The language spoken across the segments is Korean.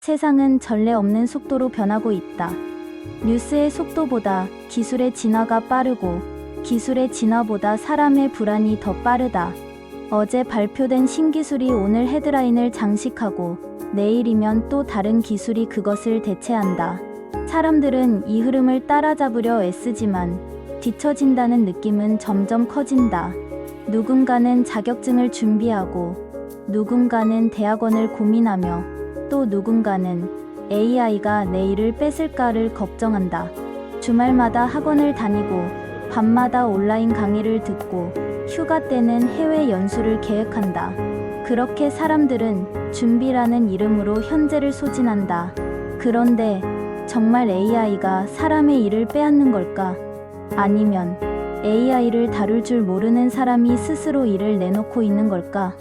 세상은 전례 없는 속도로 변하고 있다. 뉴스의 속도보다 기술의 진화가 빠르고 기술의 진화보다 사람의 불안이 더 빠르다. 어제 발표된 신기술이 오늘 헤드라인을 장식하고 내일이면 또 다른 기술이 그것을 대체한다. 사람들은 이 흐름을 따라잡으려 애쓰지만 뒤처진다는 느낌은 점점 커진다. 누군가는 자격증을 준비하고 누군가는 대학원을 고민하며 또 누군가는 AI가 내일을 뺏을까를 걱정한다. 주말마다 학원을 다니고 밤마다 온라인 강의를 듣고 휴가 때는 해외 연수를 계획한다. 그렇게 사람들은 준비라는 이름으로 현재를 소진한다. 그런데 정말 AI가 사람의 일을 빼앗는 걸까? 아니면 AI를 다룰 줄 모르는 사람이 스스로 일을 내놓고 있는 걸까?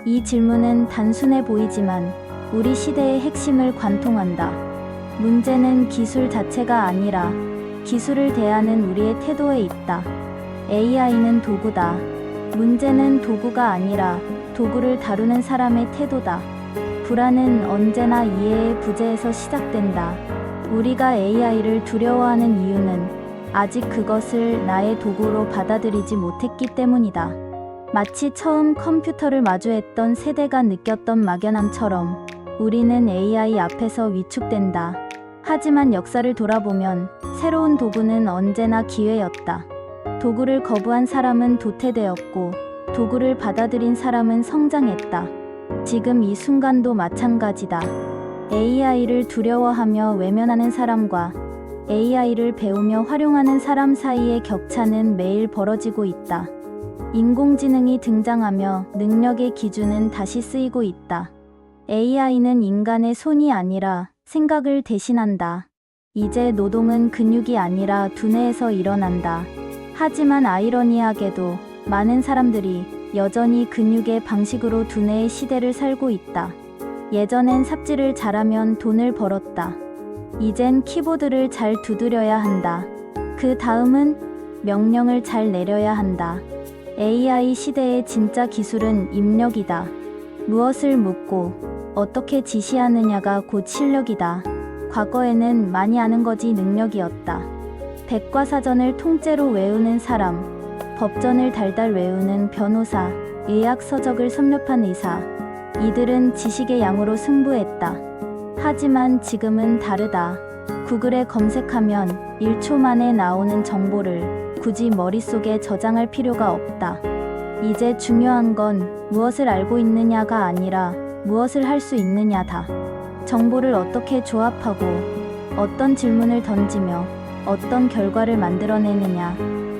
이 질문은 단순해 보이지만 우리 시대의 핵심을 관통한다. 문제는 기술 자체가 아니라 기술을 대하는 우리의 태도에 있다. AI는 도구다. 문제는 도구가 아니라 도구를 다루는 사람의 태도다. 불안은 언제나 이해의 부재에서 시작된다. 우리가 AI를 두려워하는 이유는 아직 그것을 나의 도구로 받아들이지 못했기 때문이다. 마치 처음 컴퓨터를 마주했던 세대가 느꼈던 막연함처럼 우리는 AI 앞에서 위축된다. 하지만 역사를 돌아보면 새로운 도구는 언제나 기회였다. 도구를 거부한 사람은 도태되었고 도구를 받아들인 사람은 성장했다. 지금 이 순간도 마찬가지다. AI를 두려워하며 외면하는 사람과 AI를 배우며 활용하는 사람 사이의 격차는 매일 벌어지고 있다. 인공지능이 등장하며 능력의 기준은 다시 쓰이고 있다. AI는 인간의 손이 아니라 생각을 대신한다. 이제 노동은 근육이 아니라 두뇌에서 일어난다. 하지만 아이러니하게도 많은 사람들이 여전히 근육의 방식으로 두뇌의 시대를 살고 있다. 예전엔 삽질을 잘하면 돈을 벌었다. 이젠 키보드를 잘 두드려야 한다. 그 다음은 명령을 잘 내려야 한다. AI 시대의 진짜 기술은 입력이다. 무엇을 묻고 어떻게 지시하느냐가 곧 실력이다. 과거에는 많이 아는 것이 능력이었다. 백과사전을 통째로 외우는 사람, 법전을 달달 외우는 변호사, 의학 서적을 섭렵한 의사, 이들은 지식의 양으로 승부했다. 하지만 지금은 다르다. 구글에 검색하면 1초 만에 나오는 정보를 굳이 머릿속에 저장할 필요가 없다. 이제 중요한 건 무엇을 알고 있느냐가 아니라 무엇을 할 수 있느냐다. 정보를 어떻게 조합하고 어떤 질문을 던지며 어떤 결과를 만들어내느냐,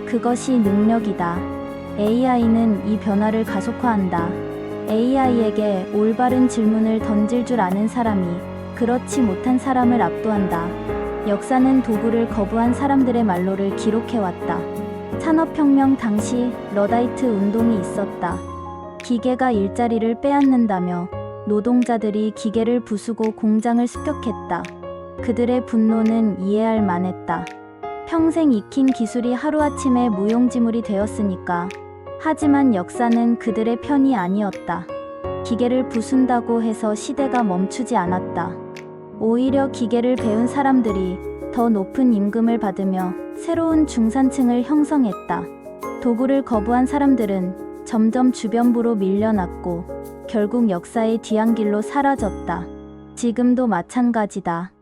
그것이 능력이다. AI는 이 변화를 가속화한다. AI에게 올바른 질문을 던질 줄 아는 사람이 그렇지 못한 사람을 압도한다. 역사는 도구를 거부한 사람들의 말로를 기록해왔다. 산업혁명 당시 러다이트 운동이 있었다. 기계가 일자리를 빼앗는다며 노동자들이 기계를 부수고 공장을 습격했다. 그들의 분노는 이해할 만했다. 평생 익힌 기술이 하루아침에 무용지물이 되었으니까. 하지만 역사는 그들의 편이 아니었다. 기계를 부순다고 해서 시대가 멈추지 않았다. 오히려 기계를 배운 사람들이 더 높은 임금을 받으며 새로운 중산층을 형성했다. 도구를 거부한 사람들은 점점 주변부로 밀려났고 결국 역사의 뒤안길로 사라졌다. 지금도 마찬가지다.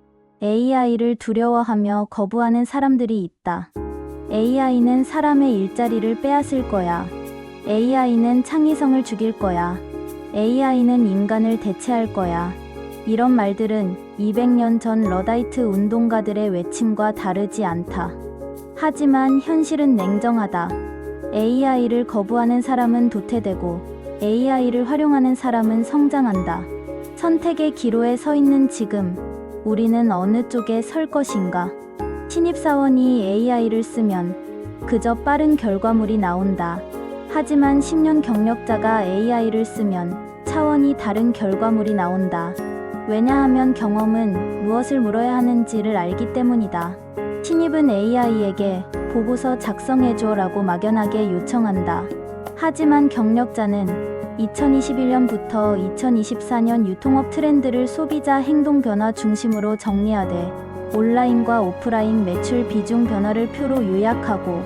AI를 두려워하며 거부하는 사람들이 있다. AI는 사람의 일자리를 빼앗을 거야. AI는 창의성을 죽일 거야. AI는 인간을 대체할 거야. 이런 말들은 200년 전 러다이트 운동가들의 외침과 다르지 않다. 하지만 현실은 냉정하다. AI를 거부하는 사람은 도태되고 AI를 활용하는 사람은 성장한다. 선택의 기로에 서 있는 지금, 우리는 어느 쪽에 설 것인가? 신입사원이 AI를 쓰면 그저 빠른 결과물이 나온다. 하지만 10년 경력자가 AI를 쓰면 차원이 다른 결과물이 나온다. 왜냐하면 경험은 무엇을 물어야 하는지를 알기 때문이다. 신입은 AI에게 보고서 작성해줘라고 막연하게 요청한다. 하지만 경력자는 2021년부터 2024년 유통업 트렌드를 소비자 행동 변화 중심으로 정리하되 온라인과 오프라인 매출 비중 변화를 표로 요약하고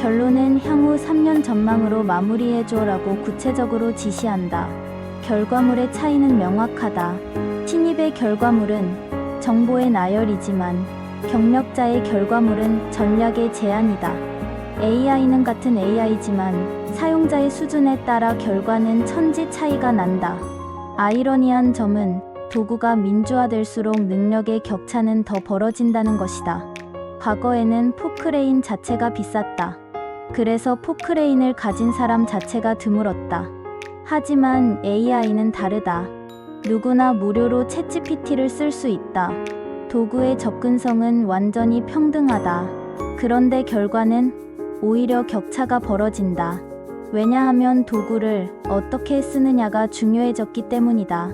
결론은 향후 3년 전망으로 마무리해줘라고 구체적으로 지시한다. 결과물의 차이는 명확하다. 신입의 결과물은 정보의 나열이지만 경력자의 결과물은 전략의 제안이다. AI는 같은 AI지만 사용자의 수준에 따라 결과는 천지 차이가 난다. 아이러니한 점은 도구가 민주화될수록 능력의 격차는 더 벌어진다는 것이다. 과거에는 포크레인 자체가 비쌌다. 그래서 포크레인을 가진 사람 자체가 드물었다. 하지만 AI는 다르다. 누구나 무료로 챗GPT를 쓸 수 있다. 도구의 접근성은 완전히 평등하다. 그런데 결과는 오히려 격차가 벌어진다. 왜냐하면 도구를 어떻게 쓰느냐가 중요해졌기 때문이다.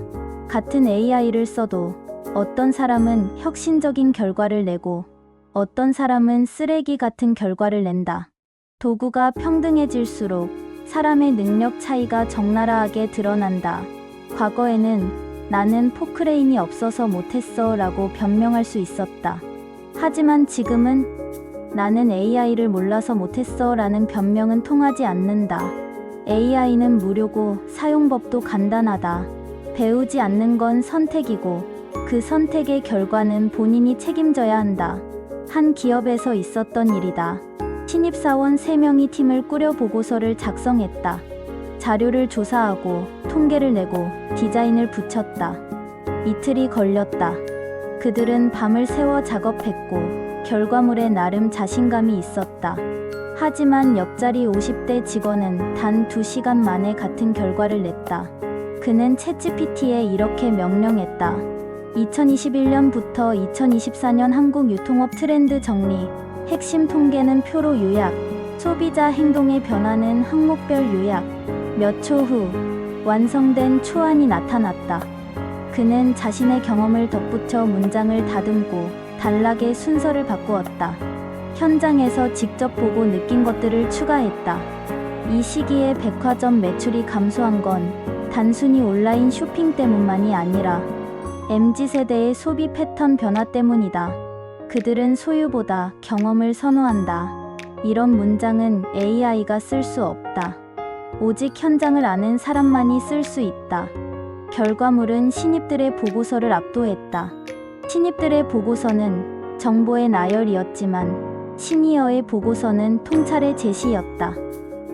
같은 AI를 써도 어떤 사람은 혁신적인 결과를 내고 어떤 사람은 쓰레기 같은 결과를 낸다. 도구가 평등해질수록 사람의 능력 차이가 적나라하게 드러난다. 과거에는 나는 포크레인이 없어서 못했어 라고 변명할 수 있었다. 하지만 지금은 나는 AI를 몰라서 못했어 라는 변명은 통하지 않는다. AI는 무료고 사용법도 간단하다. 배우지 않는 건 선택이고 그 선택의 결과는 본인이 책임져야 한다. 한 기업에서 있었던 일이다. 신입사원 3명이 팀을 꾸려 보고서를 작성했다. 자료를 조사하고 통계를 내고 디자인을 붙였다. 이틀이 걸렸다. 그들은 밤을 새워 작업했고 결과물에 나름 자신감이 있었다. 하지만 옆자리 50대 직원은 단 2시간 만에 같은 결과를 냈다. 그는 챗GPT에 이렇게 명령했다. 2021년부터 2024년 한국 유통업 트렌드 정리. 핵심 통계는 표로 요약. 소비자 행동의 변화는 항목별 요약. 몇 초 후 완성된 초안이 나타났다. 그는 자신의 경험을 덧붙여 문장을 다듬고 단락의 순서를 바꾸었다. 현장에서 직접 보고 느낀 것들을 추가했다. 이 시기에 백화점 매출이 감소한 건 단순히 온라인 쇼핑 때문만이 아니라 MZ세대의 소비 패턴 변화 때문이다. 그들은 소유보다 경험을 선호한다. 이런 문장은 AI가 쓸 수 없다. 오직 현장을 아는 사람만이 쓸 수 있다. 결과물은 신입들의 보고서를 압도했다. 신입들의 보고서는 정보의 나열이었지만 시니어의 보고서는 통찰의 제시였다.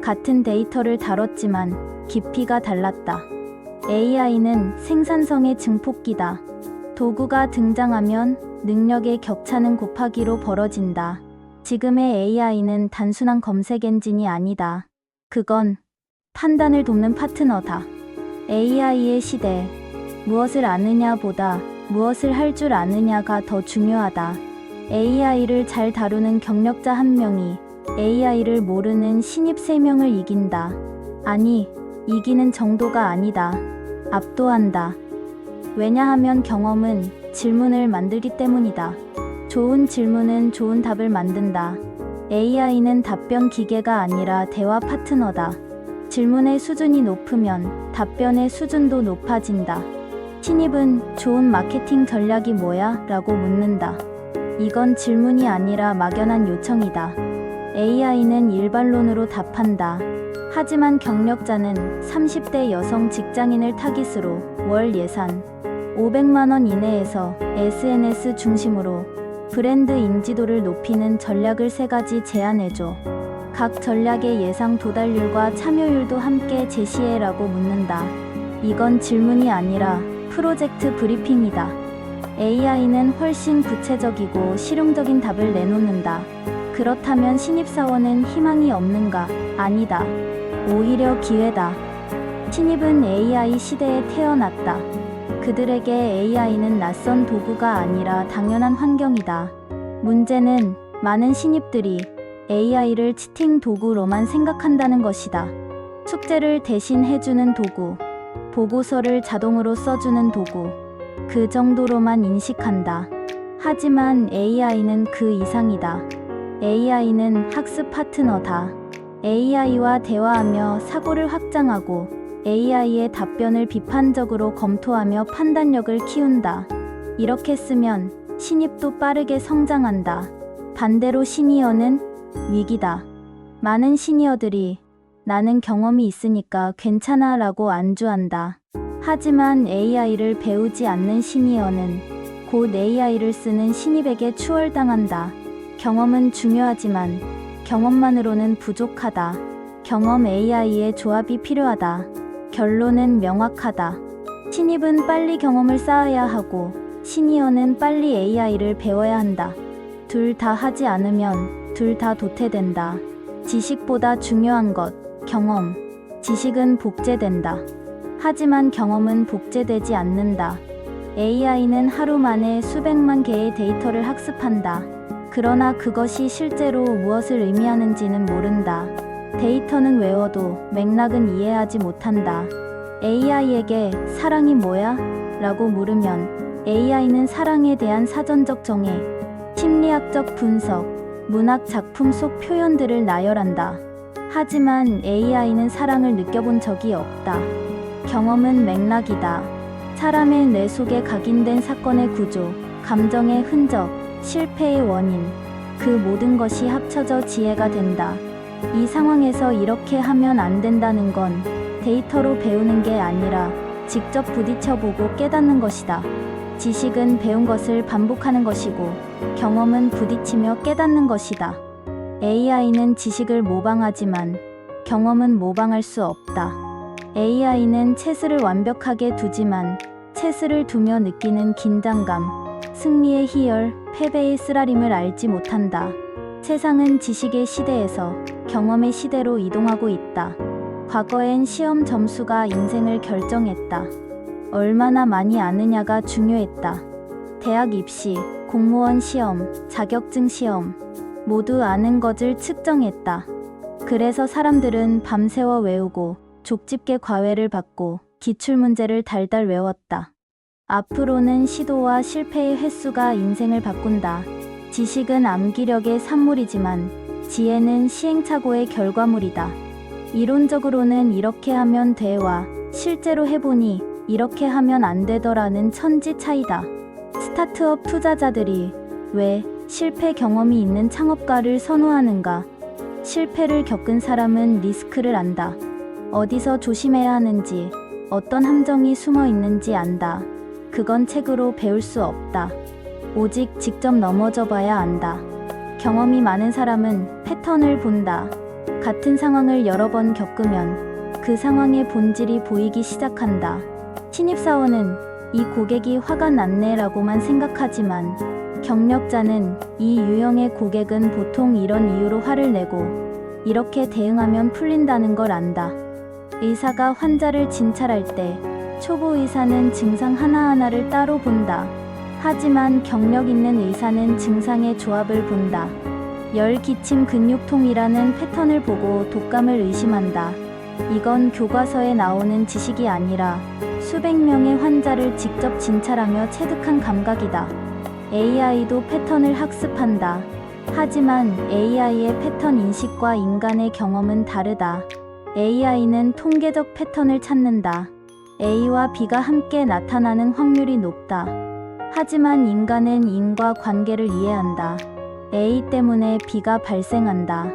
같은 데이터를 다뤘지만 깊이가 달랐다. AI는 생산성의 증폭기다. 도구가 등장하면 능력의 격차는 곱하기로 벌어진다. 지금의 AI는 단순한 검색 엔진이 아니다. 그건 판단을 돕는 파트너다. AI의 시대, 무엇을 아느냐보다 무엇을 할 줄 아느냐가 더 중요하다. AI를 잘 다루는 경력자 1명이 AI를 모르는 신입 3명을 이긴다. 아니, 이기는 정도가 아니다. 압도한다. 왜냐하면 경험은 질문을 만들기 때문이다. 좋은 질문은 좋은 답을 만든다. AI는 답변 기계가 아니라 대화 파트너다. 질문의 수준이 높으면 답변의 수준도 높아진다. 신입은 좋은 마케팅 전략이 뭐야? 라고 묻는다. 이건 질문이 아니라 막연한 요청이다. AI는 일반론으로 답한다. 하지만 경력자는 30대 여성 직장인을 타깃으로 월 예산 500만 원 이내에서 SNS 중심으로 브랜드 인지도를 높이는 전략을 3가지 제안해줘. 각 전략의 예상 도달률과 참여율도 함께 제시해라고 묻는다. 이건 질문이 아니라 프로젝트 브리핑이다. AI는 훨씬 구체적이고 실용적인 답을 내놓는다. 그렇다면 신입사원은 희망이 없는가? 아니다. 오히려 기회다. 신입은 AI 시대에 태어났다. 그들에게 AI는 낯선 도구가 아니라 당연한 환경이다. 문제는 많은 신입들이 AI를 치팅 도구로만 생각한다는 것이다. 숙제를 대신 해주는 도구, 보고서를 자동으로 써주는 도구, 그 정도로만 인식한다. 하지만 AI는 그 이상이다. AI는 학습 파트너다. AI와 대화하며 사고를 확장하고 AI의 답변을 비판적으로 검토하며 판단력을 키운다. 이렇게 쓰면 신입도 빠르게 성장한다. 반대로 시니어는 위기다. 많은 시니어들이 나는 경험이 있으니까 괜찮아 라고 안주한다. 하지만 AI를 배우지 않는 시니어는 곧 AI를 쓰는 신입에게 추월당한다. 경험은 중요하지만 경험만으로는 부족하다. 경험 AI의 조합이 필요하다. 결론은 명확하다. 신입은 빨리 경험을 쌓아야 하고 시니어는 빨리 AI를 배워야 한다. 둘 다 하지 않으면 둘 다 도태된다. 지식보다 중요한 것, 경험. 지식은 복제된다. 하지만 경험은 복제되지 않는다. AI는 하루 만에 수백만 개의 데이터를 학습한다. 그러나 그것이 실제로 무엇을 의미하는지는 모른다. 데이터는 외워도 맥락은 이해하지 못한다. AI에게 사랑이 뭐야? 라고 물으면 AI는 사랑에 대한 사전적 정의, 심리학적 분석, 문학 작품 속 표현들을 나열한다. 하지만 AI는 사랑을 느껴본 적이 없다. 경험은 맥락이다. 사람의 뇌 속에 각인된 사건의 구조, 감정의 흔적, 실패의 원인, 그 모든 것이 합쳐져 지혜가 된다. 이 상황에서 이렇게 하면 안 된다는 건 데이터로 배우는 게 아니라 직접 부딪혀보고 깨닫는 것이다. 지식은 배운 것을 반복하는 것이고 경험은 부딪히며 깨닫는 것이다. AI는 지식을 모방하지만 경험은 모방할 수 없다. AI는 체스를 완벽하게 두지만 체스를 두며 느끼는 긴장감, 승리의 희열, 패배의 쓰라림을 알지 못한다. 세상은 지식의 시대에서 경험의 시대로 이동하고 있다. 과거엔 시험 점수가 인생을 결정했다. 얼마나 많이 아느냐가 중요했다. 대학 입시, 공무원 시험, 자격증 시험, 모두 아는 것을 측정했다. 그래서 사람들은 밤새워 외우고 족집게 과외를 받고 기출문제를 달달 외웠다. 앞으로는 시도와 실패의 횟수가 인생을 바꾼다. 지식은 암기력의 산물이지만 지혜는 시행착오의 결과물이다. 이론적으로는 이렇게 하면 돼와 실제로 해보니 이렇게 하면 안 되더라는 천지 차이다. 스타트업 투자자들이 왜 실패 경험이 있는 창업가를 선호하는가? 실패를 겪은 사람은 리스크를 안다. 어디서 조심해야 하는지, 어떤 함정이 숨어 있는지 안다. 그건 책으로 배울 수 없다. 오직 직접 넘어져 봐야 안다. 경험이 많은 사람은 패턴을 본다. 같은 상황을 여러 번 겪으면 그 상황의 본질이 보이기 시작한다. 신입사원은 이 고객이 화가 났네라고만 생각하지만 경력자는 이 유형의 고객은 보통 이런 이유로 화를 내고 이렇게 대응하면 풀린다는 걸 안다. 의사가 환자를 진찰할 때 초보 의사는 증상 하나하나를 따로 본다. 하지만 경력 있는 의사는 증상의 조합을 본다. 열 기침 근육통이라는 패턴을 보고 독감을 의심한다. 이건 교과서에 나오는 지식이 아니라 수백 명의 환자를 직접 진찰하며 체득한 감각이다. AI도 패턴을 학습한다. 하지만 AI의 패턴 인식과 인간의 경험은 다르다. AI는 통계적 패턴을 찾는다. A와 B가 함께 나타나는 확률이 높다. 하지만 인간은 인과 관계를 이해한다. A 때문에 B가 발생한다.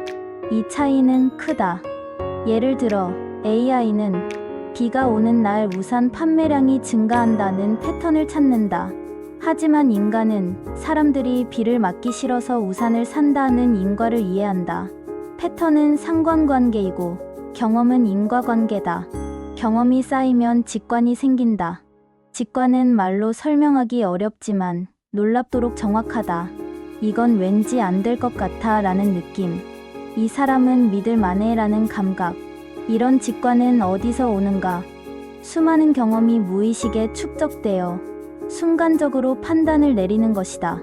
이 차이는 크다. 예를 들어 AI는 비가 오는 날 우산 판매량이 증가한다는 패턴을 찾는다. 하지만 인간은 사람들이 비를 맞기 싫어서 우산을 산다는 인과를 이해한다. 패턴은 상관관계이고 경험은 인과관계다. 경험이 쌓이면 직관이 생긴다. 직관은 말로 설명하기 어렵지만 놀랍도록 정확하다. 이건 왠지 안 될 것 같아 라는 느낌. 이 사람은 믿을 만해 라는 감각. 이런 직관은 어디서 오는가? 수많은 경험이 무의식에 축적되어 순간적으로 판단을 내리는 것이다.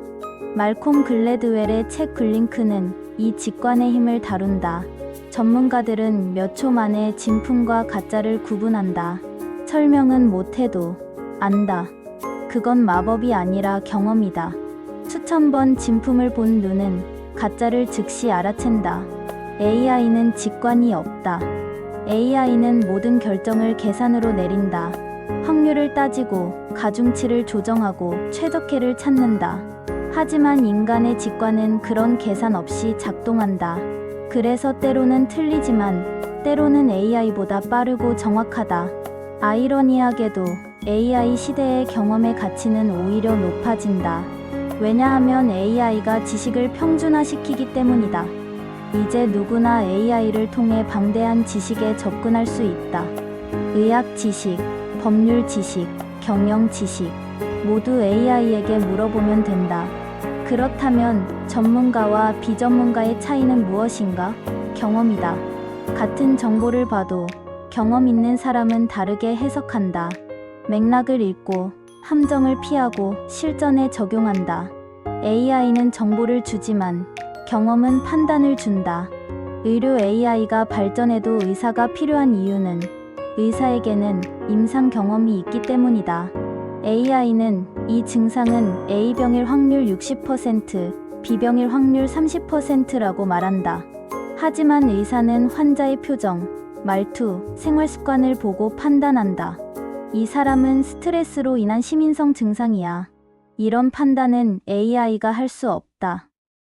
말콤 글래드웰의 책 블링크는 이 직관의 힘을 다룬다. 전문가들은 몇 초 만에 진품과 가짜를 구분한다. 설명은 못해도 안다. 그건 마법이 아니라 경험이다. 수천 번 진품을 본 눈은 가짜를 즉시 알아챈다. AI는 직관이 없다. AI는 모든 결정을 계산으로 내린다. 확률을 따지고 가중치를 조정하고 최적해를 찾는다. 하지만 인간의 직관은 그런 계산 없이 작동한다. 그래서 때로는 틀리지만 때로는 AI보다 빠르고 정확하다. 아이러니하게도 AI 시대의 경험의 가치는 오히려 높아진다. 왜냐하면 AI가 지식을 평준화시키기 때문이다. 이제 누구나 AI를 통해 방대한 지식에 접근할 수 있다. 의학 지식, 법률 지식, 경영 지식 모두 AI에게 물어보면 된다. 그렇다면 전문가와 비전문가의 차이는 무엇인가? 경험이다. 같은 정보를 봐도 경험 있는 사람은 다르게 해석한다. 맥락을 읽고 함정을 피하고 실전에 적용한다. AI는 정보를 주지만 경험은 판단을 준다. 의료 AI가 발전해도 의사가 필요한 이유는 의사에게는 임상 경험이 있기 때문이다. AI는 이 증상은 A병일 확률 60%, B병일 확률 30%라고 말한다. 하지만 의사는 환자의 표정, 말투, 생활 습관을 보고 판단한다. 이 사람은 스트레스로 인한 심인성 증상이야. 이런 판단은 AI가 할 수 없다.